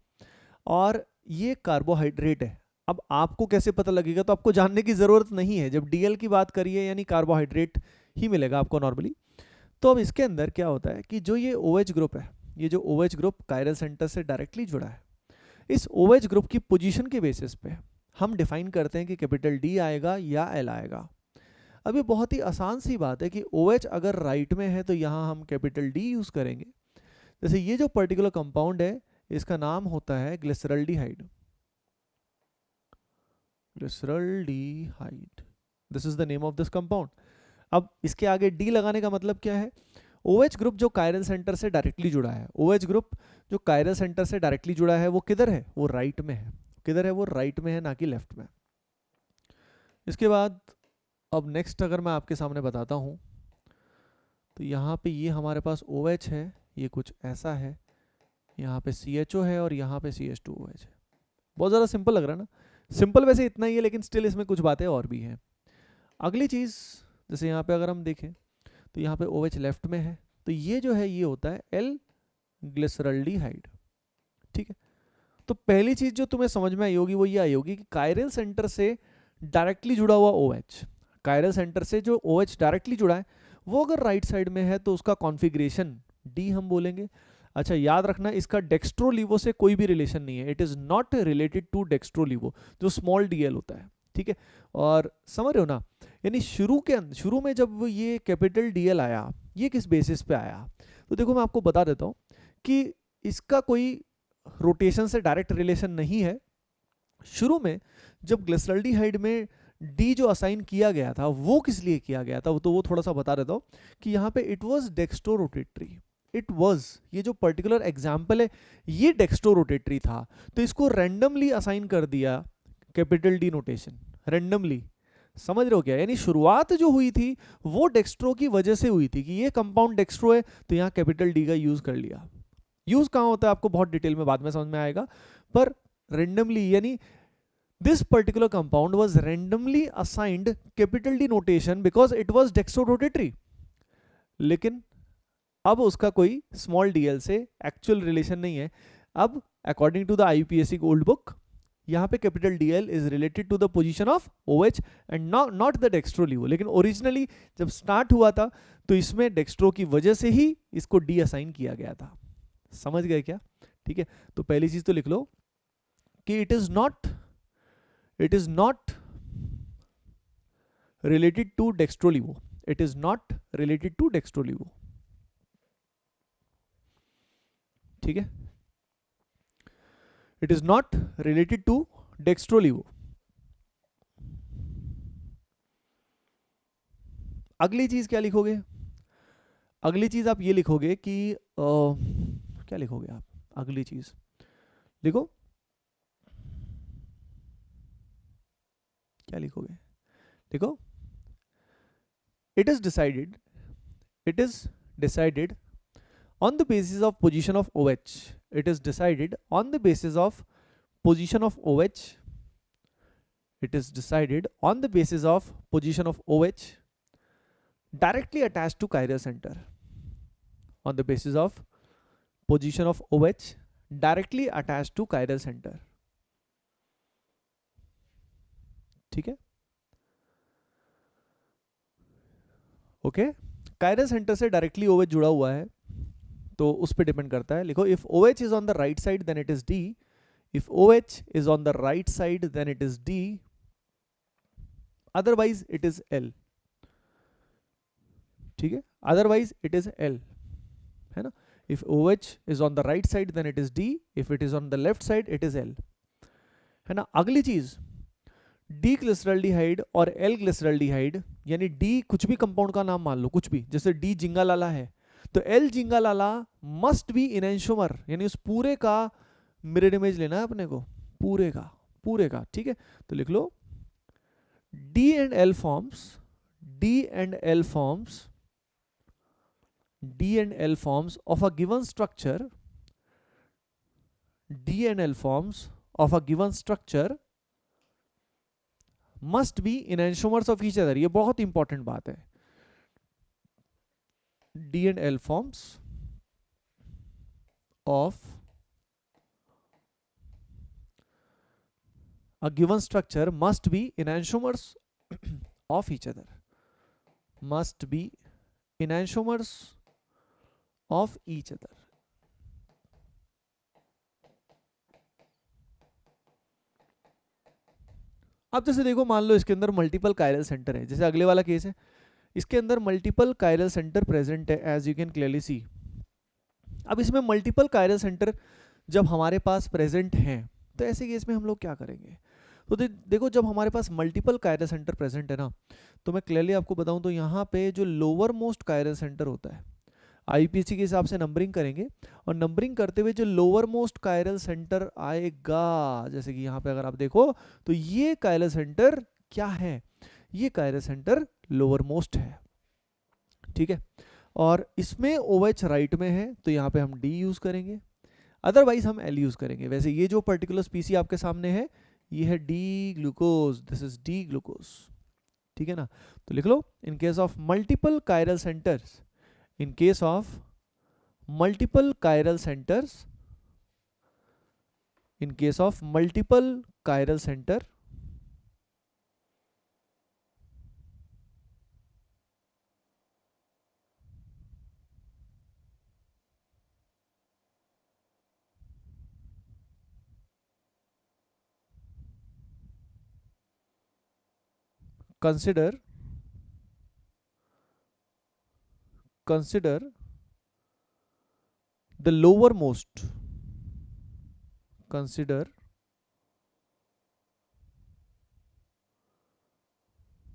और ये कार्बोहाइड्रेट है। अब आपको कैसे पता लगेगा, तो आपको जानने की जरूरत नहीं है, जब डीएल की बात करिए यानी कार्बोहाइड्रेट ही मिलेगा आपको नॉर्मली। तो अब इसके अंदर क्या होता है कि जो ये OH ग्रुप है, ये जो OH ग्रुप कायरल सेंटर से डायरेक्टली जुड़ा है, इस OH ग्रुप की पोजीशन के बेसिस पे हम डिफाइन करते हैं कि कैपिटल डी आएगा या एल आएगा। अब ये बहुत ही आसान सी बात है कि OH अगर राइट में है तो यहाँ हम कैपिटल डी यूज करेंगे। जैसे ये जो पर्टिकुलर कंपाउंड है, इसका नाम होता है glyceraldehyde, glyceraldehyde, this is the name of this compound. अब इसके आगे डी लगाने का मतलब क्या है, OH ग्रुप जो कायरल सेंटर से डायरेक्टली जुड़ा है, OH ग्रुप जो कायरल सेंटर से डायरेक्टली जुड़ा है वो किधर है, वो राइट में है। किधर है, वो राइट में है, ना कि लेफ्ट में। इसके बाद अब नेक्स्ट अगर मैं आपके सामने बताता हूँ, तो यहाँ पे ये हमारे पास OH है, ये कुछ ऐसा है, यहाँ पे CHO है और यहाँ पे CH2OH है। बहुत ज़्यादा सिंपल लग रहा है ना, सिंपल वैसे इतना ही है, लेकिन स्टिल इसमें कुछ बातें और भी हैं। अगली चीज़, जैसे यहाँ पे अगर हम देखें तो यहाँ पे OH लेफ्ट में है, तो ये जो है ये होता है L ग्लिसरल्डिहाइड, ठीक है। तो पहली चीज़ जो तुम्हें समझ में आई होगी वो ये आई होगी कि कायरल सेंटर से डायरेक्टली जुड़ा हुआ OH, कायरल सेंटर से जो OH डायरेक्टली जुड़ा है वो अगर राइट साइड में है तो उसका कॉन्फ़िगरेशन D हम बोलेंगे। अच्छा याद रखना, इसका डेक्स्ट्रोलीवो से कोई भी रिलेशन नहीं है, it is not related to dextrolevo जो स्मॉल DL होता है, ठीक है। और समझ रहे हो ना, यानी शुरू में जब ये कैपिटल DL आया, ये किस बेसिस पे आया, तो देखो मैं आपको बता देता हूँ कि इसका कोई रोटेशन से डायरेक्ट रिलेशन नहीं है। शुरू में जब ग्लिसरल्डिहाइड में डी जो असाइन किया गया था वो किस लिए किया गया था, तो वो थोड़ा सा बता देता हूँ कि यहाँ पे it was dextro rotatory, it was, ये जो पर्टिकुलर एग्जाम्पल है ये डेक्स्ट्रो रोटेटरी था, तो इसको रैंडमली असाइन कर दिया कैपिटल डी नोटेशन, रैंडमली। समझ रहे हो क्या, यानी शुरुआत जो हुई थी वो डेक्स्ट्रो की वजह से हुई थी कि ये कंपाउंड डेक्स्ट्रो है, तो यहाँ कैपिटल डी का यूज कर लिया। यूज कहाँ होता है आपको बहुत डिटेल में बाद में समझ में आएगा, पर रेंडमली यानी this particular compound was randomly assigned capital D notation because it was dextrorotatory, लेकिन अब उसका कोई स्मॉल dl से एक्चुअल रिलेशन नहीं है। अब according to the IUPAC old book यहाँ पे capital DL is related to the position of OH and not the dextrolevo, लेकिन ओरिजिनली जब स्टार्ट हुआ था तो इसमें डेक्स्ट्रो की वजह से ही इसको डी असाइन किया गया था। समझ गए क्या, ठीक है। तो पहली चीज तो लिख लो कि it is not related to dextrolivo, it is not related to dextrolivo, ठीक है, it is not related to dextrolivo। अगली चीज क्या लिखोगे, अगली चीज आप ये लिखोगे कि क्या लिखोगे आप, अगली चीज लिखो, क्या लिखोगे, देखो it is decided on the basis of position of OH, it is decided on the basis of position of OH, it is decided on the basis of position of OH directly attached to chiral center, on the basis of position of OH directly attached to chiral center, ठीक है, okay. Chiral centre से directly OH जुड़ा हुआ है तो उस पर depend करता है। लिखो if OH is on the right side then it is D, if OH is on the right side then it is D, otherwise it is L। ठीक है, अदरवाइज इट इज एल, है ना. If OH is on the right side then it is D, if it is on the left side it is L, है ना. अगली चीज, D glyceraldehyde और L glyceraldehyde, यानी डी कुछ भी कंपाउंड का नाम मान लो, कुछ भी, जैसे डी जिंगालाला है तो एल जिंगालाला मस्ट बी इनैंशोमर, यानी उस पूरे का मिरर इमेज लेना है अपने को, पूरे का, ठीक है. तो लिख लो D and L forms, D and L forms, D and L forms of a given structure, D and L forms of a given structure must be enantiomers of each other. ये बहुत इंपॉर्टेंट बात है. D and L forms of a given structure must be enantiomers of each other, must be enantiomers of each other. अब जैसे देखो, मान लो इसके अंदर मल्टीपल कायरल सेंटर है, जैसे अगले वाला केस है, इसके अंदर मल्टीपल कायरल सेंटर प्रेजेंट है as you can clearly see. अब इसमें मल्टीपल कायरल सेंटर जब हमारे पास प्रेजेंट हैं तो ऐसे केस में हम लोग क्या करेंगे. तो देखो, जब हमारे पास मल्टीपल कायरल सेंटर प्रेजेंट है ना, तो मैं क्लियरली आपको बताऊं तो यहाँ पे जो लोअर मोस्ट कायरल सेंटर होता है, आईपीसी के हिसाब से नंबरिंग करेंगे, और नंबरिंग करते हुए जो लोअर मोस्ट कायरल सेंटर आएगा, जैसे कि यहाँ पे अगर आप देखो तो ये कायरल सेंटर क्या है, ये कायरल सेंटर लोअर मोस्ट है, ठीक है. और इसमें OH राइट में है तो यहाँ पे हम D यूज करेंगे, अदरवाइज हम L यूज करेंगे. वैसे ये जो पर्टिकुलर स्पीसी आपके सामने है ये है D glucose, this is D glucose, ठीक है ना. तो लिख लो, in case of multiple chiral centres, in case of multiple chiral centers, in case of multiple chiral center, consider the lowermost, consider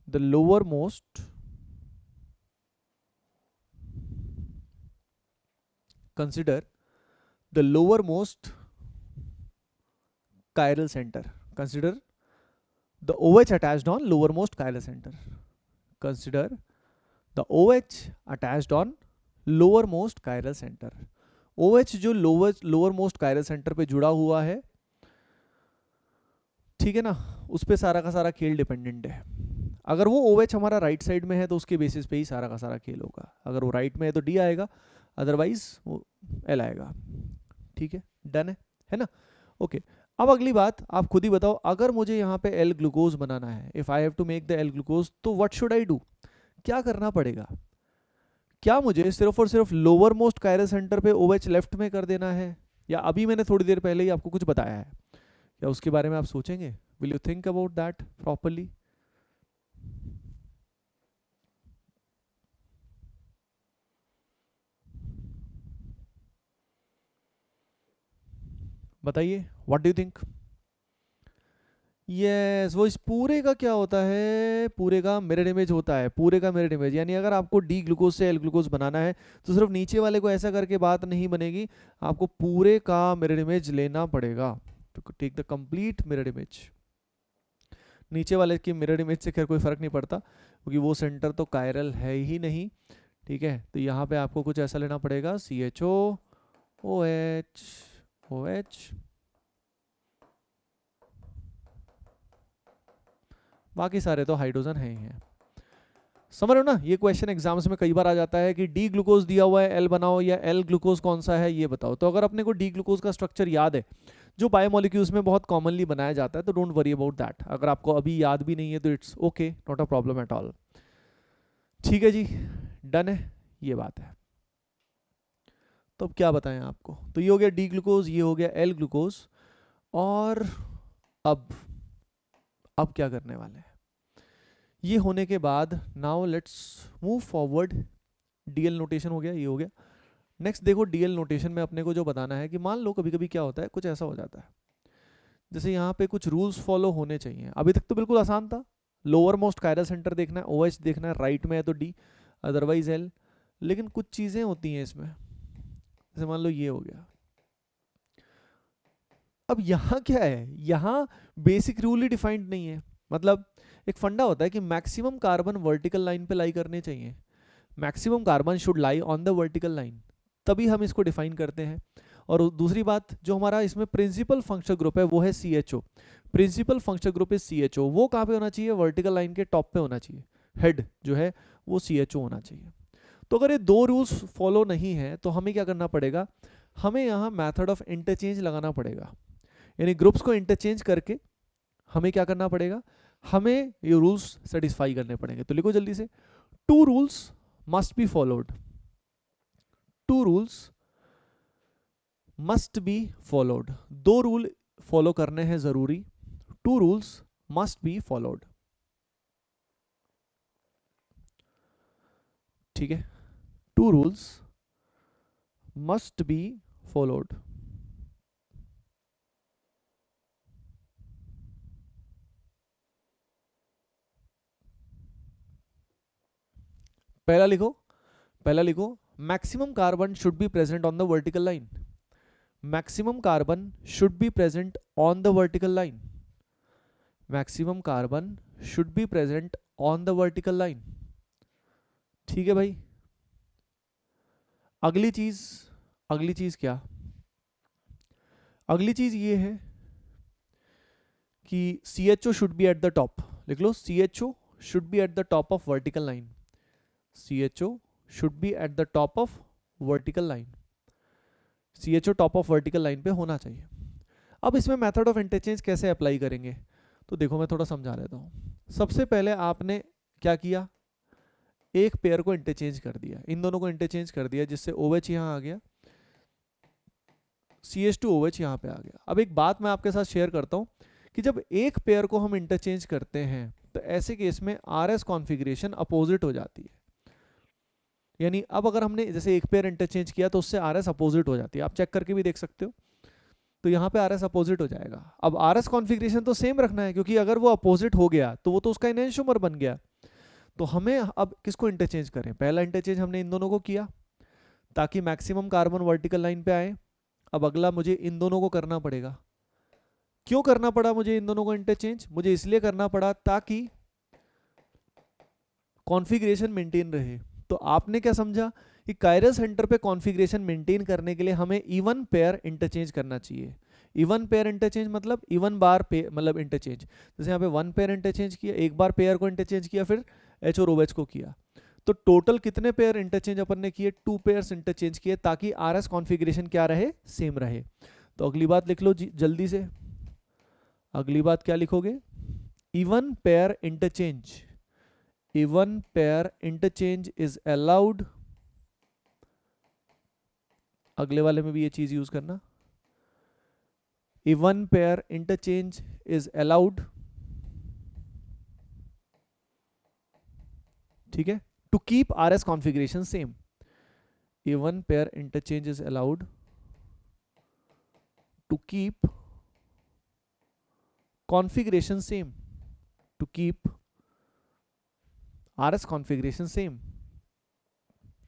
the lowermost, consider the lowermost chiral center, consider the OH attached on lowermost chiral center, consider the OH attached on lowermost chiral center. OH जो lowermost chiral center पे जुड़ा हुआ है, ठीक है ना, उस पे सारा का सारा खेल डिपेंडेंट है. अगर वो OH हमारा राइट साइड में है तो उसके बेसिस पे ही सारा का सारा खेल होगा. अगर वो राइट में है तो D आएगा, अदरवाइज वो L आएगा, ठीक है. डन है ना. ओके, अब अगली बात आप खुद ही बताओ, अगर मुझे यहाँ पे L ग्लूकोज बनाना है, if I have to make the L glucose, तो व्हाट शुड आई डू, क्या करना पड़ेगा. क्या मुझे सिर्फ और सिर्फ लोअर मोस्ट कायरल सेंटर पे OH लेफ्ट में कर देना है, या अभी मैंने थोड़ी देर पहले ही आपको कुछ बताया है, या उसके बारे में आप सोचेंगे. Will you think about that properly. बताइए, what do you think. Yes, वो इस पूरे का क्या होता है, पूरे का मिरर इमेज होता है, पूरे का मिरर इमेज. यानी अगर आपको डी ग्लूकोज से एल ग्लूकोज बनाना है तो सिर्फ नीचे वाले को ऐसा करके बात नहीं बनेगी, आपको पूरे का मिरर इमेज लेना पड़ेगा. तो take the complete mirror image. नीचे वाले की मिरर इमेज से खैर कोई फर्क नहीं पड़ता, क्योंकि वो सेंटर तो कायरल है ही नहीं, ठीक है. तो यहाँ पे आपको कुछ ऐसा लेना पड़ेगा, CHO OH OH, बाकी सारे तो हाइड्रोजन है ही हैं. समझ रहे हो ना. ये क्वेश्चन एग्जाम्स में कई बार आ जाता है कि डी ग्लूकोज दिया हुआ है, एल बनाओ, या एल ग्लूकोज कौन सा है ये बताओ. तो अगर अपने को डी ग्लूकोज का स्ट्रक्चर याद है जो बायोमोलिक्यूल्स में बहुत कॉमनली बनाया जाता है, तो डोंट वरी अबाउट दैट. अगर आपको अभी याद भी नहीं है तो it's okay, not a problem at all. ठीक है जी, डन है, ये बात है. तो अब क्या बताएं आपको. तो ये हो गया डी ग्लूकोज, ये हो गया एल ग्लूकोज. और अब क्या करने वाले हैं, ये होने के बाद now let's move forward DL notation हो गया, ये हो गया। नेक्स्ट देखो डीएल नोटेशन में अपने को जो बताना है कि मान लो कभी कभी क्या होता है, कुछ ऐसा हो जाता है जैसे यहाँ पे कुछ रूल्स फॉलो होने चाहिए। अभी तक तो बिल्कुल आसान था, लोअर मोस्ट कायरल सेंटर देखना है, ओएच देखना है, राइट में है तो डी, अदरवाइज एल। लेकिन कुछ चीज़ें होती हैं इसमें, जैसे मान लो ये हो गया। अब यहाँ क्या है, यहाँ बेसिक रूल ही डिफाइंड नहीं है। मतलब एक फंडा होता है कि मैक्सिमम कार्बन वर्टिकल लाइन पे लाई करने चाहिए, maximum carbon should lie on the vertical line, तभी हम इसको डिफाइन करते हैं। और दूसरी बात जो हमारा इसमें प्रिंसिपल फंक्शनल ग्रुप है वो है C H O. Principal functional group is C H O, वो कहाँ पे होना चाहिए, वर्टिकल लाइन के टॉप पे होना चाहिए, हेड जो है वो सी एच ओ होना चाहिए। तो अगर ये दो रूल्स फॉलो नहीं है तो हमें क्या करना पड़ेगा, हमें यहाँ मैथड ऑफ इंटरचेंज लगाना पड़ेगा, यानी ग्रुप्स को इंटरचेंज करके हमें क्या करना पड़ेगा, हमें ये रूल्स सेटिस्फाई करने पड़ेंगे। तो लिखो जल्दी से, two rules must be followed, two rules must be followed, दो रूल फॉलो करने हैं जरूरी, two rules must be followed. ठीक है, two rules must be followed. पहला लिखो, पहला लिखो, maximum carbon should be present on the vertical line, maximum carbon should be present on the vertical line, maximum carbon should be present on the vertical line. ठीक है भाई। अगली चीज, अगली चीज क्या, अगली चीज ये है कि C H O should be at the top, लिख लो C H O should be at the top of vertical line, C H O should be at the top of vertical line, C H O top of vertical line पे होना चाहिए। अब इसमें method of interchange कैसे apply करेंगे, तो देखो मैं थोड़ा समझा देता हूँ। सबसे पहले आपने क्या किया, एक पेयर को इंटरचेंज कर दिया, इन दोनों को इंटरचेंज कर दिया, जिससे ओ एच यहाँ आ गया, C H two O H यहाँ पे आ गया। अब एक बात मैं आपके साथ शेयर करता हूँ कि जब एक पेयर को हम इंटरचेंज करते हैं तो ऐसे केस में आर एस कॉन्फिग्रेशन अपोजिट हो जाती है, यानी अब अगर हमने जैसे एक पेयर इंटरचेंज किया तो उससे आर एस अपोजिट हो जाती है, आप चेक करके भी देख सकते हो। तो यहाँ पे आर एस अपोजिट हो जाएगा। अब आर एस कॉन्फिग्रेशन तो सेम रखना है, क्योंकि अगर वो अपोजिट हो गया तो वो तो उसका इनएंशियोमर बन गया। तो हमें अब किसको इंटरचेंज करें, पहला इंटरचेंज हमने इन दोनों को किया ताकि मैक्सिमम कार्बन वर्टिकल लाइन पे आए। अब अगला मुझे इन दोनों को करना पड़ेगा। क्यों करना पड़ा मुझे इन दोनों को इंटरचेंज, मुझे इसलिए करना पड़ा ताकि कॉन्फ़िगरेशन मेंटेन रहे। तो आपने क्या समझा कि कायरल सेंटर पे कॉन्फ़िगरेशन मेंटेन करने के लिए हमें इवन पेयर इंटरचेंज करना चाहिए। इवन पेयर इंटरचेंज मतलब इवन बार पे मतलब इंटरचेंज, जैसे यहाँ पे वन पेयर इंटरचेंज किया, एक बार पेयर को इंटरचेंज किया, फिर एच और ओएच को किया, तो टोटल कितने पेयर इंटरचेंज अपन ने किए, टू पेयर्स इंटरचेंज किए, ताकि आर एस कॉन्फ़िगरेशन क्या रहे, सेम रहे। तो अगली बात लिख लो जल्दी से, अगली बात क्या लिखोगे, even pair interchange, even pair interchange is allowed, अगले वाले में भी ये चीज यूज करना, even pair interchange is allowed, ठीक है, to keep RS configuration same, even pair interchange is allowed to keep configuration same, to keep RS configuration same।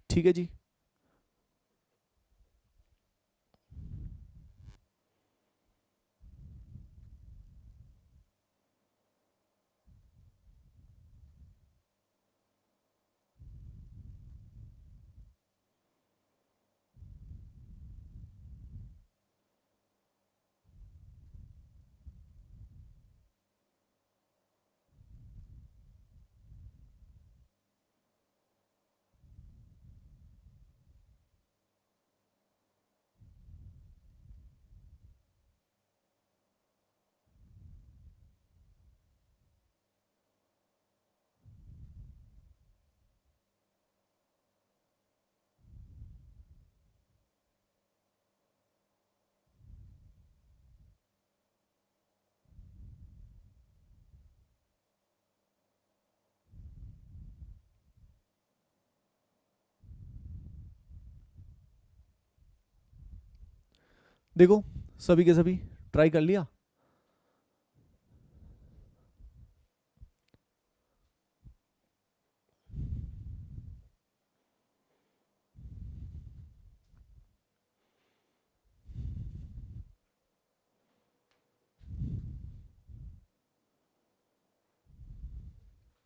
ठीक है जी। देखो सभी के सभी ट्राई कर लिया।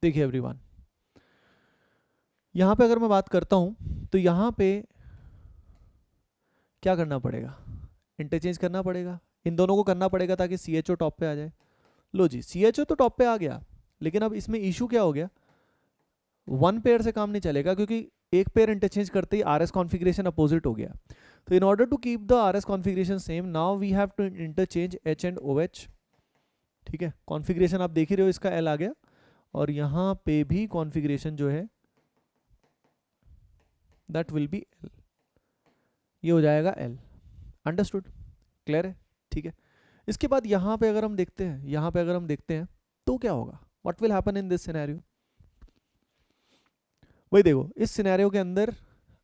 देखिए एवरीवन, यहां पे अगर मैं बात करता हूं तो यहां पे क्या करना पड़ेगा, इंटरचेंज करना पड़ेगा, इन दोनों को करना पड़ेगा ताकि सी एच ओ टॉप पे आ जाए। लो जी, सी एच ओ तो टॉप पे आ गया, लेकिन अब इसमें इशू क्या हो गया, वन पेयर से काम नहीं चलेगा क्योंकि एक पेयर इंटरचेंज करते ही आर एस कॉन्फिग्रेशन अपोजिट हो गया। तो in order to keep the R S configuration same, now we have to interchange H and O H. ठीक है, कॉन्फ़िगरेशन आप देख ही रहे हो, इसका एल आ गया और यहाँ पे भी कॉन्फ़िगरेशन जो है दैट विल बी एल, ये हो जाएगा एल। अंडरस्टूड, क्लियर है? ठीक है, इसके बाद यहाँ पे अगर हम देखते हैं, यहाँ पे अगर हम देखते हैं तो क्या होगा, what will happen in this scenario. वही देखो, इस सिनेरियो के अंदर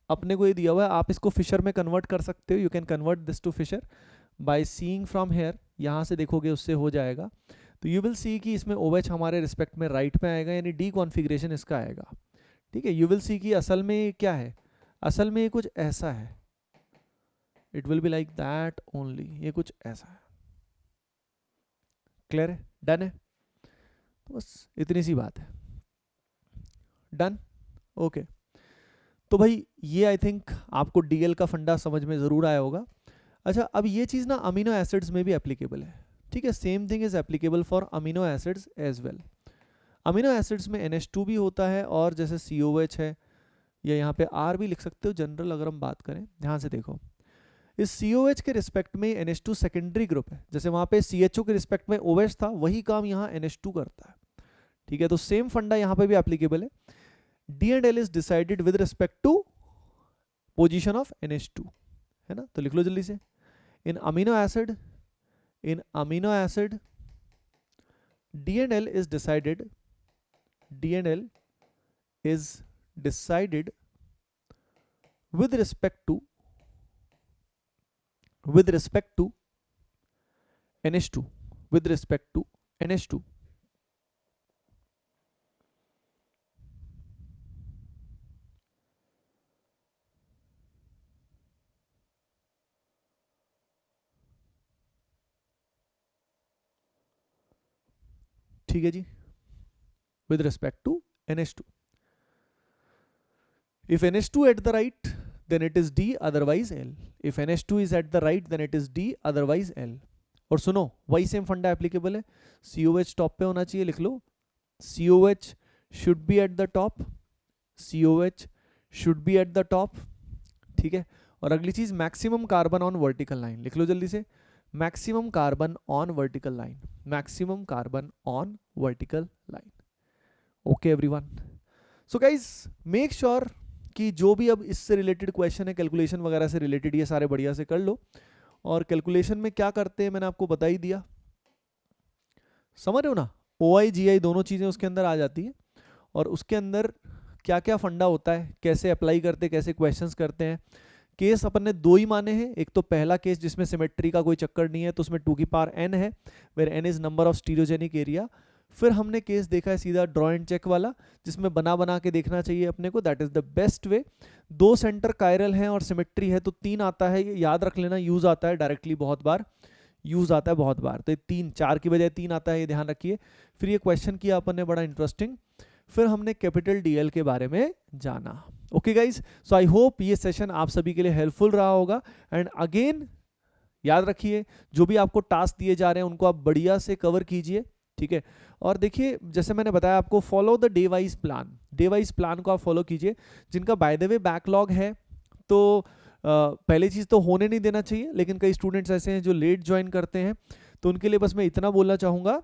अपने को ये दिया हुआ है, आप इसको फिशर में कन्वर्ट कर सकते हो, you can convert this to Fischer by seeing from here. यहाँ से देखोगे उससे हो जाएगा, तो यू विल सी कि इसमें OH हमारे रिस्पेक्ट में राइट में आएगा, यानी डी कॉन्फ़िगरेशन इसका आएगा। ठीक है, यू विल सी कि असल में क्या है, असल में ये कुछ ऐसा है, it will be like that only, ये कुछ ऐसा है। क्लियर है? डन है? तो बस इतनी सी बात है। डन? ओके। तो भाई ये आई थिंक आपको डीएल का फंडा समझ में ज़रूर आया होगा। अच्छा, अब ये चीज़ ना अमीनो एसिड्स में भी एप्लीकेबल है। ठीक है, same thing is applicable for amino acids as well. Amino acids में NH2 भी होता है और जैसे COH है, या यहाँ पे R भी लिख सकते हो जनरल अगर हम बात करें। ध्यान से देखो, इस COH के रिस्पेक्ट में NH2 सेकेंडरी ग्रुप है, जैसे वहाँ पे CHO के रिस्पेक्ट में OH था, वही काम यहाँ NH2 करता है। ठीक है, तो सेम फंडा यहाँ पे भी एप्लीकेबल है। D and L is decided with respect to position of NH2, है ना? तो लिख लो जल्दी से, in amino acid D and L is decided with respect to NH2, with respect to NH2। ठीक है जी, with respect to NH2। If NH2 at the right, then it is D, otherwise L। If NH2 is at the right, then it is D, otherwise L। और सुनो, वही same फंडा applicable है, COH top पे होना चाहिए, लिख लो COH should be at the top, COH should be at the top। ठीक है, और अगली चीज maximum carbon on vertical line, लिख लो जल्दी से, maximum carbon on vertical line, maximum carbon on vertical line. Okay everyone, so guys make sure कि जो भी अब इससे रिलेटेड क्वेश्चन है, कैलकुलेशन वगैरह से रिलेटेड, ये सारे बढ़िया से कर लो। और कैलकुलेशन में क्या करते हैं मैंने आपको बता ही दिया, समझ रहे हो ना? OI GI दोनों चीज़ें उसके अंदर आ जाती है, और उसके अंदर क्या क्या फंडा होता है, कैसे अप्लाई करते हैं, कैसे क्वेश्चंस करते हैं। केस अपन ने दो ही माने हैं, एक तो पहला केस जिसमें सिमेट्री का कोई चक्कर नहीं है, तो उसमें 2 की पावर n है, where n is number of stereogenic area. फिर हमने केस देखा है सीधा ड्रॉ एंड चेक वाला, जिसमें बना बना के देखना चाहिए अपने को, that is the best way. 2 centre chiral हैं और सिमेट्री है, तो 3 आता है, ये याद रख लेना, यूज आता है डायरेक्टली बहुत बार, यूज आता है बहुत बार, तो ये 3, 4 की बजाय 3 आता है, ये ध्यान रखिए। फिर ये क्वेश्चन किया अपन ने बड़ा इंटरेस्टिंग, फिर हमने कैपिटल DL के बारे में जाना। Okay guys, so I hope ये सेशन आप सभी के लिए हेल्पफुल रहा होगा। एंड अगेन याद रखिए, जो भी आपको टास्क दिए जा रहे हैं उनको आप बढ़िया से कवर कीजिए। ठीक है, और देखिए जैसे मैंने बताया आपको, follow the day wise plan, day wise plan को आप फॉलो कीजिए। जिनका बाय द वे बैकलॉग है, तो पहली चीज़ तो होने नहीं देना चाहिए, लेकिन कई स्टूडेंट्स ऐसे हैं जो लेट ज्वाइन करते हैं, तो उनके लिए बस मैं इतना बोलना चाहूँगा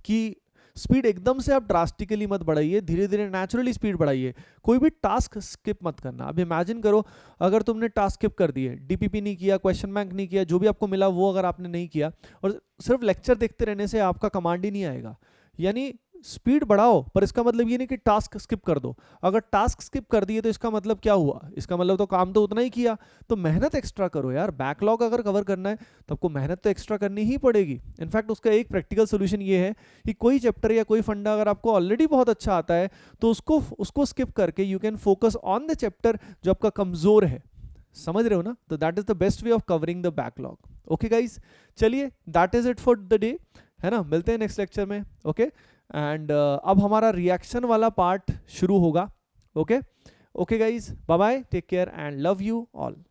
कि स्पीड एकदम से आप ड्रास्टिकली मत बढ़ाइए, धीरे धीरे नेचुरली स्पीड बढ़ाइए। कोई भी टास्क स्किप मत करना। अब इमेजिन करो, अगर तुमने टास्क स्किप कर दिए, DPP नहीं किया, क्वेश्चन बैंक नहीं किया, जो भी आपको मिला वो अगर आपने नहीं किया, और सिर्फ लेक्चर देखते रहने से आपका कमांड ही नहीं आएगा। यानी स्पीड बढ़ाओ, पर इसका मतलब ये नहीं कि टास्क स्किप कर दो। अगर टास्क स्किप कर दिए तो इसका मतलब क्या हुआ, इसका मतलब तो काम तो उतना ही किया। तो मेहनत एक्स्ट्रा करो यार, बैकलॉग अगर कवर करना है तो आपको मेहनत तो एक्स्ट्रा करनी ही पड़ेगी। इनफैक्ट उसका एक प्रैक्टिकल सोल्यूशन ये है कि कोई चैप्टर या कोई फंडा अगर आपको ऑलरेडी बहुत अच्छा आता है तो उसको स्किप करके you can focus on the chapter जो आपका कमजोर है। समझ रहे हो ना? तो that is the best way of covering the backlog. Okay guys, चलिए that is it for the day, है ना? मिलते हैं नेक्स्ट लेक्चर में। ओके एंड अब हमारा रिएक्शन वाला पार्ट शुरू होगा। Okay okay guys, bye bye, take care and love you all.